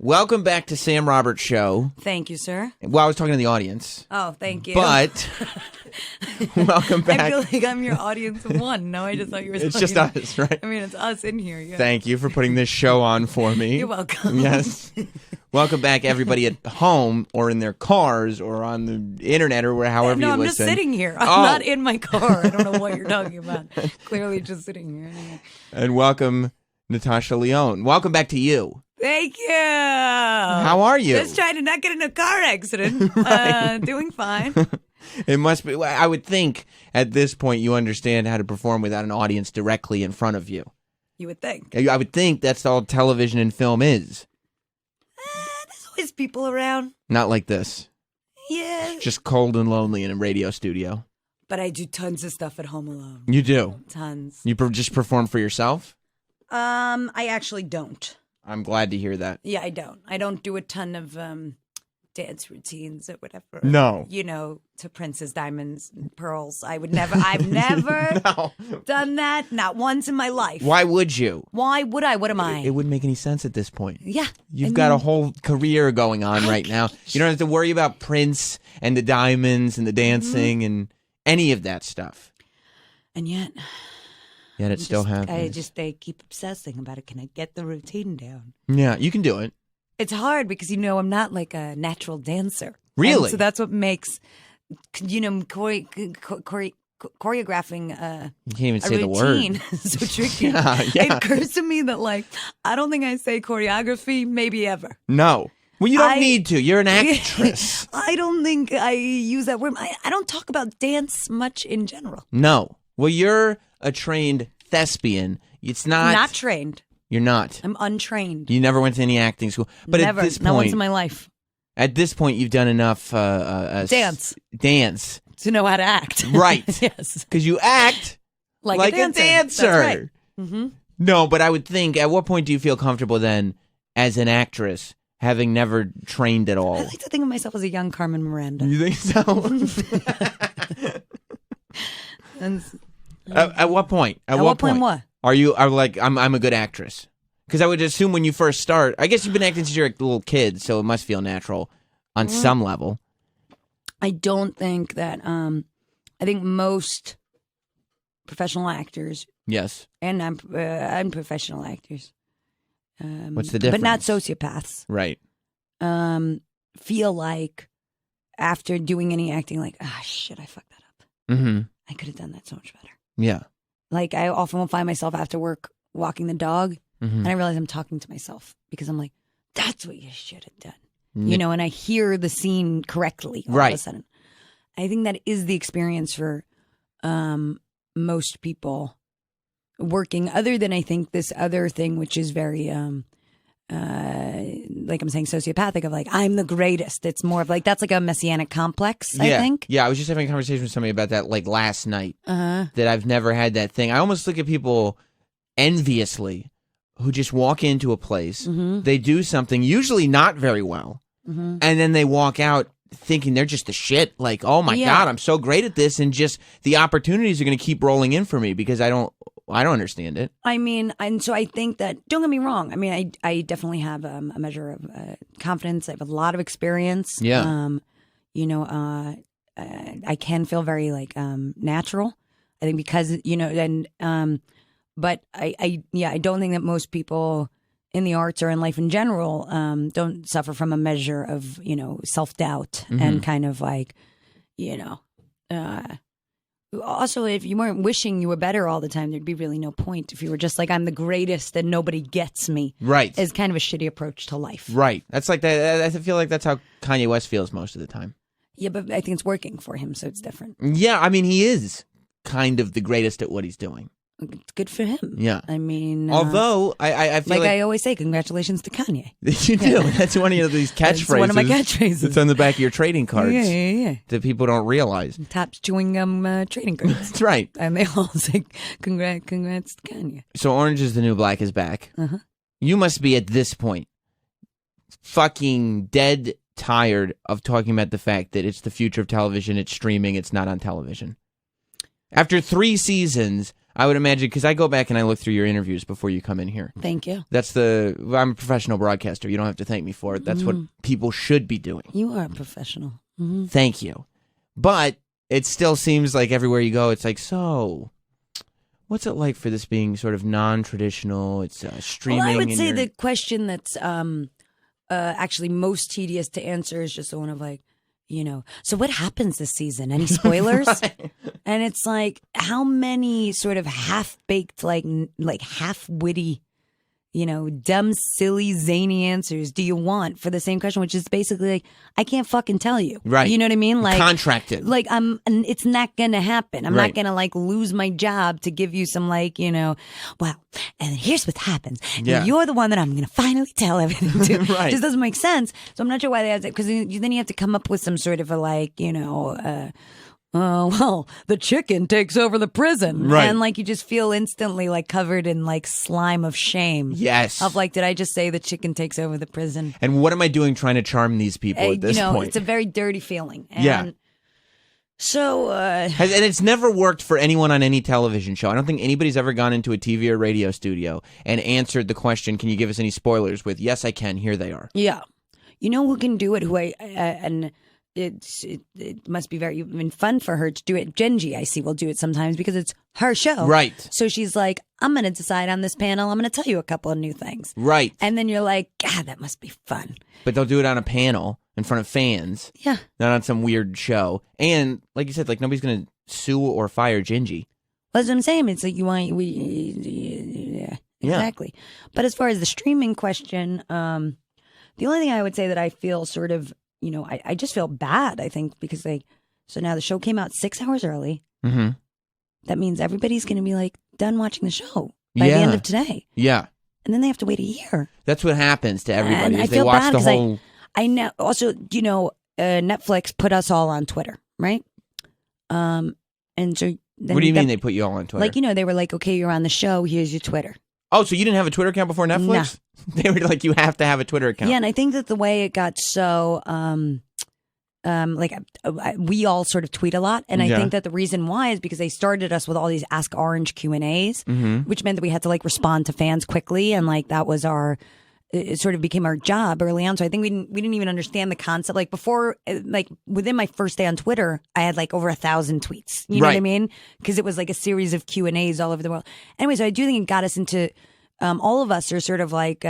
Welcome back to Sam Roberts Show. Thank you, sir. Well, I was talking to the audience. Oh, thank you. But welcome back. I feel like I'm your audience of one. No, I just thought you were. It's just us, right? I mean, it's us in here. Yeah. Thank you for putting this show on for me. You're welcome. Yes. Welcome back, everybody at home or in their cars or on the internet or however you listen. No, I'm just sitting here. I'm not in my car. I don't know what you're talking about. Clearly just sitting here. And welcome, Natasha Lyonne. Welcome back to you. Thank you. How are you? Just trying to not get in a car accident. Doing fine. It must be. I would think at this point you understand how to perform without an audience directly in front of you. You would think. I would think that's all television and film is. There's always people around. Not like this. Yeah. Just cold and lonely in a radio studio. But I do tons of stuff at home alone. You do? Tons. You just perform for yourself? I actually don't. I'm glad to hear that. Yeah, I don't. I don't do a ton of dance routines or whatever. No. You know, to Prince's Diamonds and Pearls. I've never done that. Not once in my life. Why would you? Why would I? What am I? It wouldn't make any sense at this point. Yeah. You've got a whole career going on right now. You don't have to worry about Prince and the diamonds and the dancing and any of that stuff. And yet it still happens. They keep obsessing about it. Can I get the routine down? Yeah, you can do it. It's hard because, I'm not like a natural dancer. Really? And so that's what makes, choreographing you can't even say the routine word. so tricky. Yeah. It occurs to me that, I don't think I say choreography maybe ever. No. Well, you don't need to. You're an actress. I don't think I use that word. I don't talk about dance much in general. No. Well, you're a trained thespian. It's not. Not trained. You're not. I'm untrained. You never went to any acting school. But never. At this point, not once in my life. At this point, you've done enough dance to know how to act. Right. Yes. Because you act like a dancer. That's right. Mm-hmm. No, but I would think, at what point do you feel comfortable then as an actress, having never trained at all? I like to think of myself as a young Carmen Miranda. You think so? At what point? At what point what? Are I'm a good actress? Because I would assume when you first start, I guess you've been acting since you're a little kid, so it must feel natural on some level. I don't think that. I think most professional actors, yes, and unprofessional actors. What's the difference? But not sociopaths, right? Feel like after doing any acting, shit, I fucked that up. Mm-hmm. I could have done that so much better. Yeah. Like, I often will find myself after work walking the dog, mm-hmm. and I realize I'm talking to myself because I'm like, that's what you should have done. And I hear the scene correctly all of a sudden. I think that is the experience for most people working, other than I think this other thing, which is very, like I'm saying, sociopathic of I'm the greatest. It's more of that's like a messianic complex, I think. Yeah, I was just having a conversation with somebody about that last night, that I've never had that thing. I almost look at people enviously who just walk into a place, they do something, usually not very well, and then they walk out thinking they're just the shit. Oh my God, I'm so great at this, and just the opportunities are going to keep rolling in for me because I don't understand it. I mean, and so I think that, don't get me wrong, I mean, I definitely have a measure of confidence. I have a lot of experience. Yeah. I can feel very natural. I think because, but I don't think that most people in the arts or in life in general don't suffer from a measure of, self-doubt and kind of also, if you weren't wishing you were better all the time, there'd be really no point. If you were just I'm the greatest and nobody gets me. Right. Is kind of a shitty approach to life. Right. That's like that. I feel like that's how Kanye West feels most of the time. Yeah, but I think it's working for him, so it's different. Yeah, I mean, he is kind of the greatest at what he's doing. It's good for him. Yeah. I mean... although, I feel like... I always say, congratulations to Kanye. You do. That's one of these catchphrases. It's one of my catchphrases. It's on the back of your trading cards. Yeah. That people don't realize. Topps chewing gum trading cards. That's right. And they all say, congrats to Kanye. So Orange is the New Black is back. You must be, at this point, fucking dead tired of talking about the fact that it's the future of television, it's streaming, it's not on television. After 3 seasons, I would imagine, because I go back and I look through your interviews before you come in here. Thank you. I'm a professional broadcaster. You don't have to thank me for it. That's what people should be doing. You are a professional. Thank you. But it still seems like everywhere you go, it's like, so what's it like for this being sort of non-traditional? It's streaming. Well, I would say the question that's actually most tedious to answer is just the one of like, so what happens this season? Any spoilers? Right. And it's like, how many sort of half-baked, like half-witty, dumb, silly, zany answers do you want for the same question, which is basically like, I can't fucking tell you. Right. You know what I mean? Like contracted. Like it's not going to happen. I'm not going to like lose my job to give you some like, well, and here's what happens. Yeah. You're the one that I'm going to finally tell everything to. Right. It just doesn't make sense. So I'm not sure why they have that, because then you have to come up with some sort of a like, well, the chicken takes over the prison. Right. And like you just feel instantly like covered in like slime of shame. Yes. Of like, did I just say the chicken takes over the prison? And what am I doing trying to charm these people at this point? It's a very dirty feeling. And yeah. So, and it's never worked for anyone on any television show. I don't think anybody's ever gone into a TV or radio studio and answered the question, can you give us any spoilers, with, yes, I can, here they are. Yeah. You know who can do it, and it must be very fun for her to do it. Genji, I see, will do it sometimes because it's her show. Right. So she's like, I'm going to decide on this panel. I'm going to tell you a couple of new things. Right. And then you're like, God, that must be fun. But they'll do it on a panel in front of fans. Yeah. Not on some weird show. And like you said, like nobody's going to sue or fire Genji. That's what I'm saying. It's like yeah, exactly. Yeah. But as far as the streaming question, the only thing I would say that I feel sort of, I just feel bad, I think, because so now the show came out 6 hours early. Mm-hmm. That means everybody's going to be like done watching the show by the end of today. Yeah. And then they have to wait a year. That's what happens to everybody. And I they feel watch bad the whole. I know. Also, Netflix put us all on Twitter, right? And so. Then What do you mean they put you all on Twitter? Like, they were like, okay, you're on the show. Here's your Twitter. Oh, so you didn't have a Twitter account before Netflix? No. They were like, you have to have a Twitter account. Yeah, and I think that the way it got so, we all sort of tweet a lot, and I think that the reason why is because they started us with all these Ask Orange Q&As, which meant that we had to like respond to fans quickly, and like that was it sort of became our job early on. So I think we didn't even understand the concept. Like before, like within my first day on Twitter, I had like over 1,000 tweets. You know what I mean? Because it was like a series of Q&As all over the world. Anyway, so I do think it got us into, all of us are sort of like,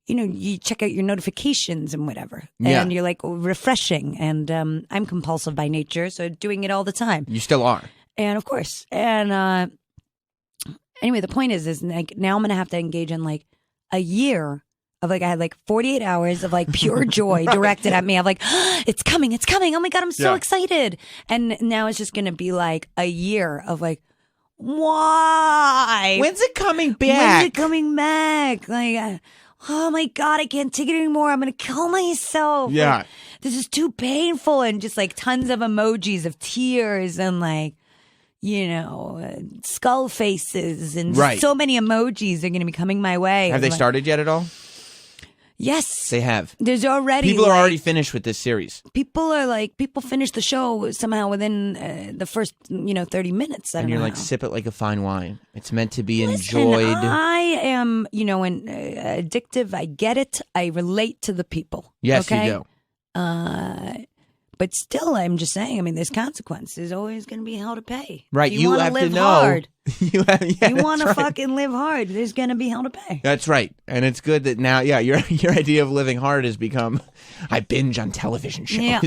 you check out your notifications and whatever. And you're like refreshing. And I'm compulsive by nature, so doing it all the time. You still are. And of course. And anyway, the point is like now I'm going to have to engage in like a year of like, I had like 48 hours of like pure joy directed at me. I'm like, it's coming. Oh my God, I'm so excited. And now it's just going to be like a year of like, why? When's it coming back? Like, oh my God, I can't take it anymore. I'm going to kill myself. Yeah. Like, this is too painful. And just like tons of emojis of tears and like, skull faces and so many emojis are going to be coming my way. Have they started yet at all? Yes. They have. There's already. People are already finished with this series. People finish the show somehow within the first, 30 minutes. And you're like, sip it like a fine wine. It's meant to be Listen, enjoyed. I am, addictive. I get it. I relate to the people. Yes, okay? you do. But still, I'm just saying, I mean, there's consequences. There's always going to be hell to pay. Right. You want to live hard. You want to fucking live hard. There's going to be hell to pay. That's right. And it's good that now, your idea of living hard has become, I binge on television shows. Yeah.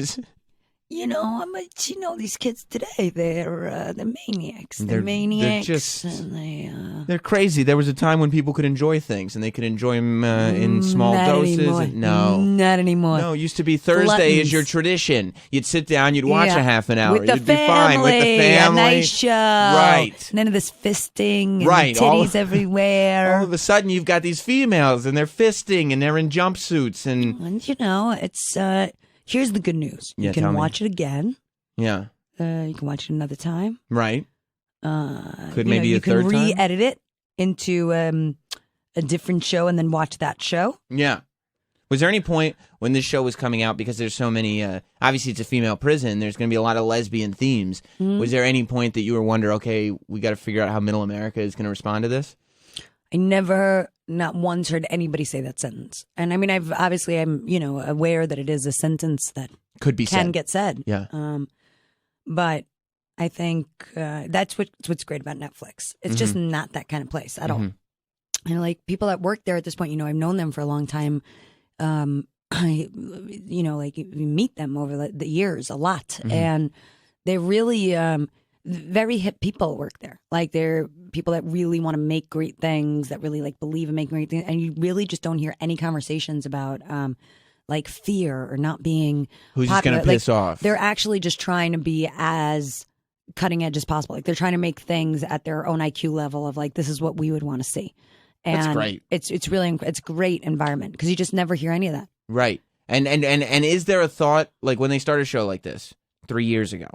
These kids today, they're maniacs. They're maniacs. They're crazy. There was a time when people could enjoy things, and they could enjoy them in small doses. Not anymore. No, it used to be Thursday is your tradition. You'd sit down, you'd watch a half an hour. With the You'd be fine with the family. A nice show. Right. None of this fisting and titties everywhere. All of a sudden, you've got these females, and they're fisting, and they're in jumpsuits. And it's... Here's the good news. You can watch it again. Yeah. You can watch it another time. Right. Could maybe a third time? You can re-edit it into a different show and then watch that show. Yeah. Was there any point when this show was coming out, because there's so many, obviously it's a female prison, there's going to be a lot of lesbian themes. Was there any point that you were wondering, okay, we got to figure out how Middle America is going to respond to this? I never, not once, heard anybody say that sentence. And I mean, I'm aware that it is a sentence that can get said. Yeah. But I think that's what's great about Netflix. It's just not that kind of place at all. And like people that work there at this point, I've known them for a long time. You meet them over the years a lot, and they're really very hip people work there. Like they're people that really want to make great things, that really like believe in making great things, and you really just don't hear any conversations about like fear or not being who's popular. Just going to piss off. They're actually just trying to be as cutting edge as possible. Like they're trying to make things at their own IQ level of like, this is what we would want to see. And that's great. It's really a great environment because you just never hear any of that. Right. And is there a thought, like when they start a show like this 3 years ago?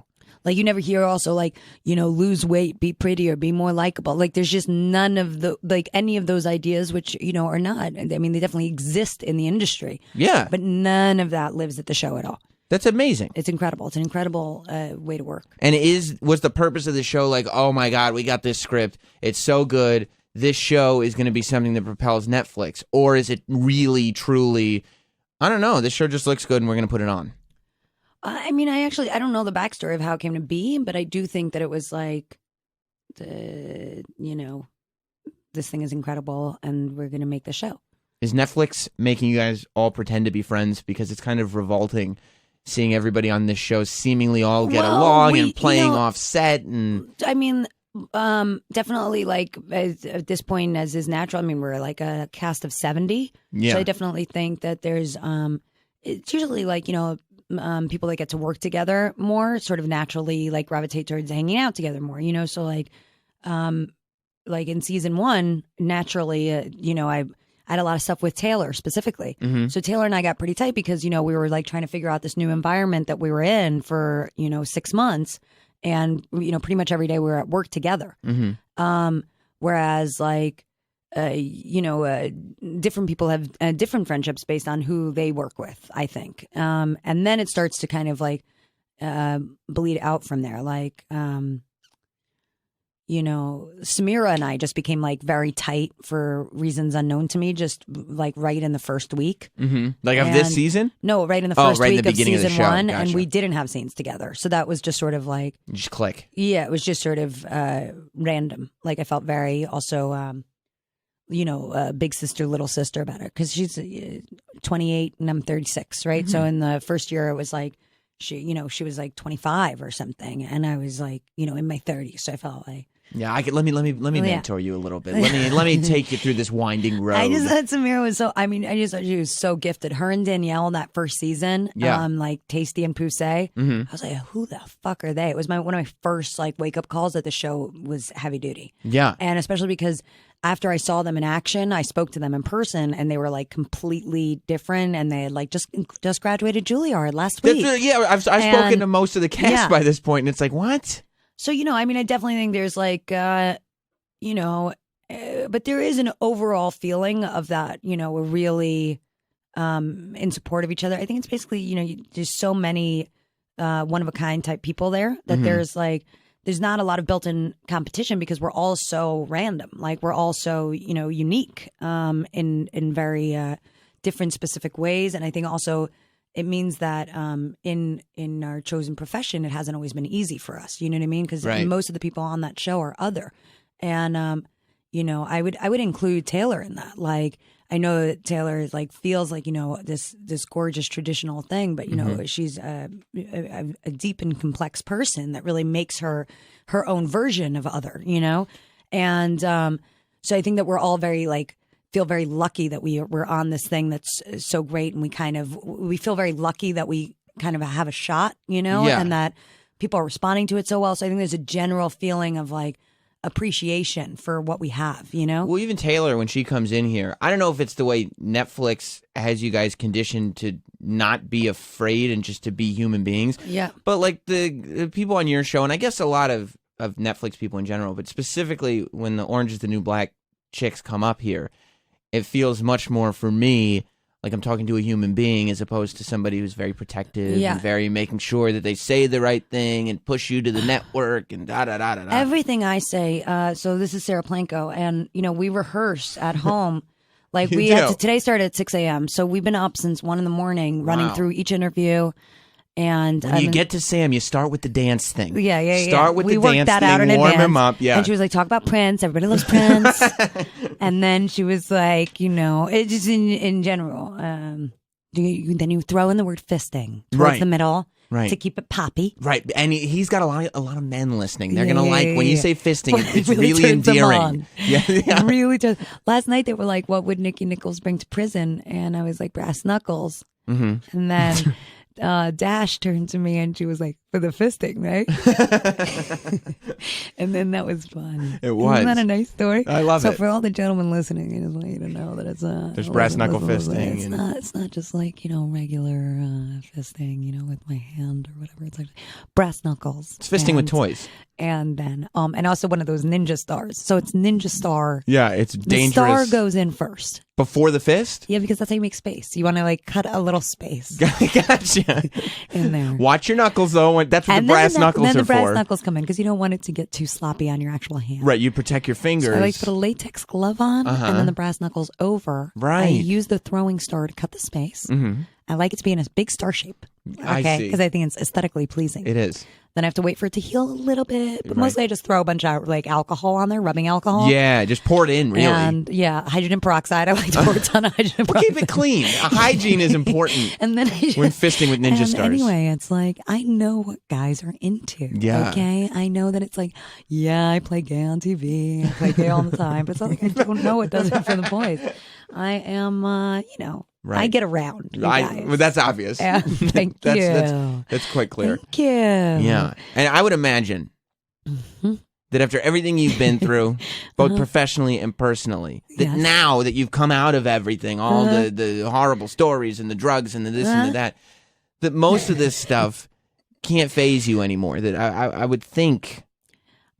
Like you never hear also like, lose weight, be prettier, be more likable. Like there's just none of any of those ideas, which, are not. I mean, they definitely exist in the industry. Yeah. But none of that lives at the show at all. That's amazing. It's incredible. It's an incredible way to work. And was the purpose of the show like, oh my God, we got this script. It's so good. This show is going to be something that propels Netflix? Or is it really, truly, I don't know, this show just looks good and we're going to put it on? I mean, I don't know the backstory of how it came to be, but I do think that it was like, this thing is incredible and we're going to make the show. Is Netflix making you guys all pretend to be friends? Because it's kind of revolting seeing everybody on this show seemingly all get along and playing off set. And I mean, definitely like at this point, as is natural, I mean, we're like a cast of 70. Yeah. So I definitely think that there's, it's usually like, people that get to work together more sort of naturally like gravitate towards hanging out together more, so like in season 1, naturally, I had a lot of stuff with Taylor specifically. So Taylor and I got pretty tight because, we were like trying to figure out this new environment that we were in for, 6 months. And, pretty much every day we were at work together. Whereas like, different people have different friendships based on who they work with, I think. And then it starts to kind of like bleed out from there. Like, Samira and I just became like very tight for reasons unknown to me, just like right in the first week. Like of this season? No, right in the first week of season of the show. 1. Gotcha. And we didn't have scenes together. So that was just sort of like. Just click. Yeah, it was just sort of random. Like I felt very also, big sister, little sister about it. Because she's 28 and I'm 36, right? So in the first year it was like, she was like 25 or something. And I was like, in my 30s. So I felt like. Yeah, let me mentor you a little bit. Let me take you through this winding road. I just thought Samira was so. I just thought she was so gifted. Her and Danielle that first season, like Tasty and Poussey. I was like, who the fuck are they? It was one of my first like wake up calls that the show was heavy duty. Yeah, and especially because after I saw them in action, I spoke to them in person, and they were like completely different. And they had like just graduated Juilliard last week. I've spoken to most of the cast by this point, and it's like, what? So, I definitely think there's like, but there is an overall feeling of that, we're really in support of each other. I think it's basically, there's so many one-of-a-kind type people there that there's not a lot of built-in competition because we're all so random. Like we're all so, unique in very different specific ways. And I think also it means that in our chosen profession, it hasn't always been easy for us. You know what I mean? Because most of the people on that show are other. And, I would include Taylor in that. Like, I know that Taylor is like feels like, this gorgeous traditional thing, but, she's a deep and complex person that really makes her own version of other, And so I think that we're all very feel very lucky that we're on this thing that's so great, and we feel very lucky that we kind of have a shot, and that people are responding to it so well. So I think there's a general feeling of like appreciation for what we have, Well, even Taylor, when she comes in here, I don't know if it's the way Netflix has you guys conditioned to not be afraid and just to be human beings. Yeah. But like the people on your show, and I guess a lot of Netflix people in general, but specifically when the Orange is the New Black chicks come up here, it feels much more for me like I'm talking to a human being as opposed to somebody who's very protective and very making sure that they say the right thing and push you to the network and da-da-da-da-da. Everything I say, so this is Sarah Planko, and, we rehearse at home. Like we had to, today started at 6 a.m. So we've been up since 1 a.m. running through each interview. And when you get to Sam, you start with the dance thing. Yeah. Start with the dance that thing, out in warm advance. him up. Yeah. And she was like, talk about Prince. Everybody loves Prince. And then she was like, it's just in general. Then you throw in the word fisting towards the middle. Right. To keep it poppy. Right. And he's got a lot of men listening. They're going to like when you say fisting, it's really endearing. Yeah. It really does. Last night they were like, what would Nikki Nichols bring to prison? And I was like, brass knuckles. Mm-hmm. And then Dash turned to me and she was like, for the fisting, right? And then that was fun. It was. Isn't that a nice story? I love it. So for all the gentlemen listening, I just want you to know that it's there's brass knuckle fisting. It's not just like, regular fisting, with my hand or whatever. It's like brass knuckles. It's fisting with toys. And then, and also one of those ninja stars. So it's ninja star. Yeah, it's dangerous. The star goes in first. Before the fist? Yeah, because that's how you make space. You want to cut a little space. Gotcha. In there. Watch your knuckles though. That's what the brass knuckles are for. Then the brass knuckles come in because you don't want it to get too sloppy on your actual hand. Right, you protect your fingers. So I like to put a latex glove on and then the brass knuckles over. Right. I use the throwing star to cut the space. Mm-hmm. I like it to be in a big star shape. Okay, because I think it's aesthetically pleasing. It is. Then I have to wait for it to heal a little bit. But mostly I just throw a bunch of alcohol on there, rubbing alcohol. Yeah, just pour it in, really. And hydrogen peroxide. I like to pour a ton of hydrogen peroxide. Keep it clean. Hygiene is important and then when fisting with ninja stars. Anyway, it's like, I know what guys are into. Yeah. Okay? I know that it's like, I play gay on TV. I play gay all the time. But it's not like I don't know what does it for the boys. I am, Right. I get around. Well, that's obvious. Yeah, thank you. That's quite clear. Thank you. Yeah. And I would imagine that after everything you've been through, both professionally and personally, that now that you've come out of everything, all the horrible stories and the drugs and the this and the that most of this stuff can't faze you anymore. That I would think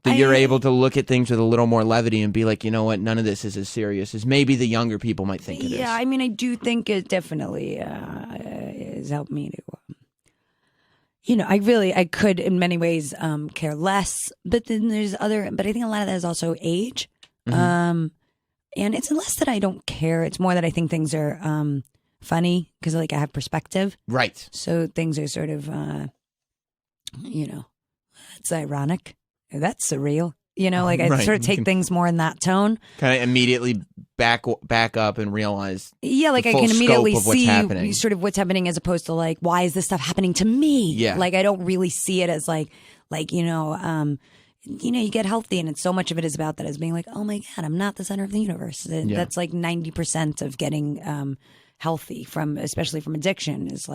that you're able to look at things with a little more levity and be like, you know what, none of this is as serious as maybe the younger people might think it is. Yeah, I mean, I do think it definitely has helped me to, I could in many ways care less, but then but I think a lot of that is also age. Mm-hmm. And it's less that I don't care. It's more that I think things are funny because I have perspective. Right. So things are sort of, it's ironic. That's surreal. I sort of take things more in that tone. Kind of immediately back up and realize I can immediately see sort of what's happening as opposed to why is this stuff happening to me? Yeah. I don't really see it as you get healthy and it's so much of it is about that as being oh my God, I'm not the center of the universe. That's 90% of getting healthy especially from addiction is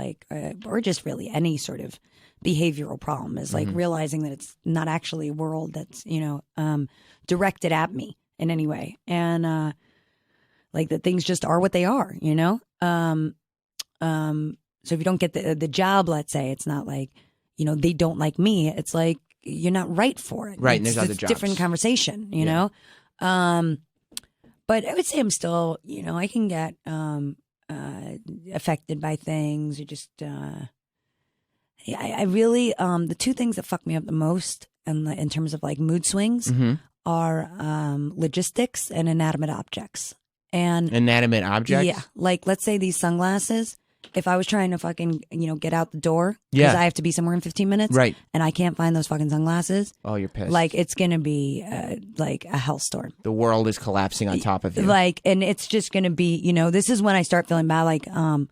or just really any sort of behavioral problem is realizing that it's not actually a world that's directed at me in any way, and that things just are what they are. So if you don't get the job, let's say, it's not they don't like me. It's you're not right for it. Right, and there's other jobs. Different conversation. You know, but I would say I'm still I can get affected by things or just. I really, the two things that fuck me up the most in terms of mood swings are logistics and inanimate objects. And inanimate objects? Yeah. Let's say these sunglasses, if I was trying to fucking, get out the door because I have to be somewhere in 15 minutes. Right. And I can't find those fucking sunglasses. Oh, you're pissed. It's going to be a hellstorm. The world is collapsing on top of you. And it's just going to be, this is when I start feeling bad.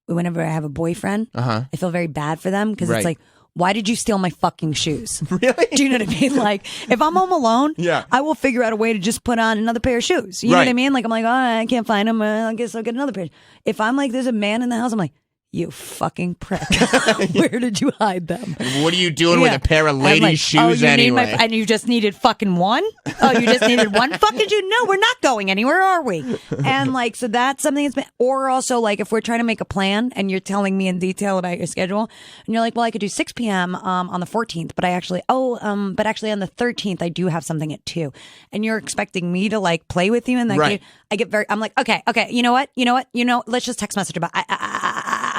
Whenever I have a boyfriend, I feel very bad for them because it's why did you steal my fucking shoes? Really? Do you know what I mean? If I'm home alone, I will figure out a way to just put on another pair of shoes. You know what I mean? I'm I can't find them. I guess I'll get another pair. If I'm there's a man in the house, I'm You fucking prick. Where did you hide them? What are you doing with a pair of ladies' shoes anyway? And you just needed fucking one? Oh, you just needed one? Fucking you? No, we're not going anywhere, are we? And like, so that's something that's been, or also like if we're trying to make a plan and you're telling me in detail about your schedule and you're like, well, I could do 6 p.m. On the 14th, but actually on the 13th, I do have something at 2. And you're expecting me to like play with you in that game. I'm like, okay, you know what? Let's just text message about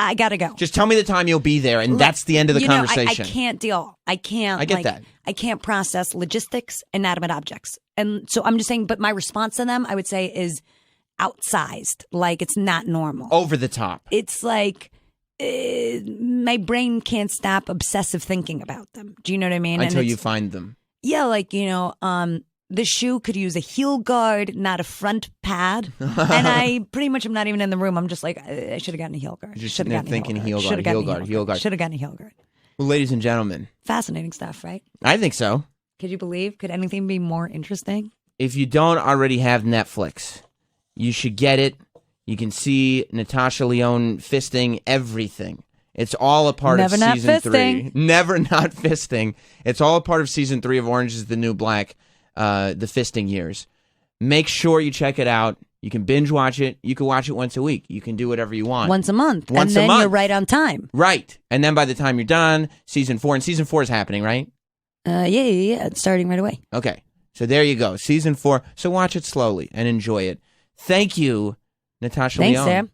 I gotta go. Just tell me the time you'll be there, and that's the end of the conversation. I can't deal. I can't. I get that. I can't process logistics, inanimate objects. And so I'm just saying, but my response to them, I would say, is outsized. Like, it's not normal. Over the top. It's like my brain can't stop obsessive thinking about them. Do you know what I mean? Until you find them. Yeah, like, the shoe could use a heel guard, not a front pad. And I pretty much am not even in the room. I'm just like, I should have gotten a heel guard. You're just sitting there thinking heel guard. Should have gotten a heel guard. Well, ladies and gentlemen. Fascinating stuff, right? I think so. Could you believe? Could anything be more interesting? If you don't already have Netflix, you should get it. You can see Natasha Lyonne fisting everything. It's all a part of season 3. Never not fisting. It's all a part of season 3 of Orange is the New Black. The fisting years. Make sure you check it out. You can binge watch it. You can watch it once a week. You can do whatever you want. Once a month. And then you're right on time. Right. And then by the time you're done, season 4 is happening, right? Yeah. It's starting right away. Okay. So there you go. Season 4. So watch it slowly and enjoy it. Thank you, Natasha Lyonne. Thanks, Sam.